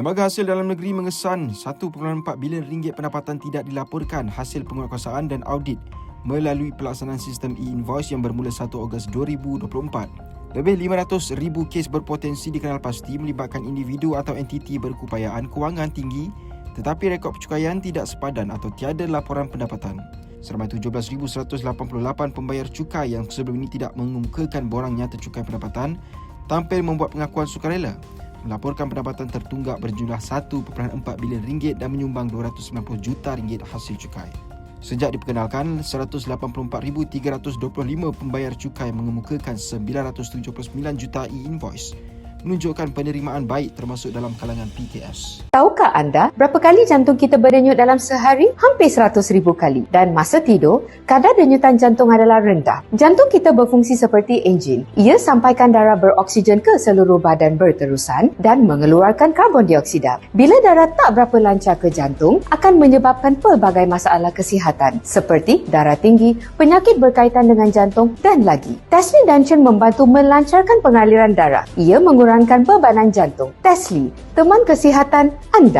Lembaga Hasil Dalam Negeri mengesan 1.4 bilion ringgit pendapatan tidak dilaporkan hasil penguatkuasaan dan audit melalui pelaksanaan sistem e-invoice yang bermula 1 Ogos 2024. Lebih 500,000 kes berpotensi dikenal pasti melibatkan individu atau entiti berkeupayaan kewangan tinggi tetapi rekod pencukaian tidak sepadan atau tiada laporan pendapatan. Seramai 17,188 pembayar cukai yang sebelum ini tidak mengemukakan borang nyata cukai pendapatan tampil membuat pengakuan sukarela melaporkan pendapatan tertunggak berjumlah 1.4 bilion ringgit dan menyumbang 290 juta ringgit hasil cukai. Sejak diperkenalkan, 184,325 pembayar cukai mengemukakan 979 juta e-invoice, menunjukkan penerimaan baik termasuk dalam kalangan PKS. Tahukah anda berapa kali jantung kita berdenyut dalam sehari? Hampir 100,000 kali. Dan masa tidur, kadar denyutan jantung adalah rendah. Jantung kita berfungsi seperti enjin. Ia sampaikan darah beroksigen ke seluruh badan berterusan dan mengeluarkan karbon dioksida. Bila darah tak berapa lancar ke jantung, akan menyebabkan pelbagai masalah kesihatan seperti darah tinggi, penyakit berkaitan dengan jantung dan lagi. Tesli Dungeon membantu melancarkan pengaliran darah. Ia mengurangkan bebanan jantung. Tesli, teman kesihatan anda.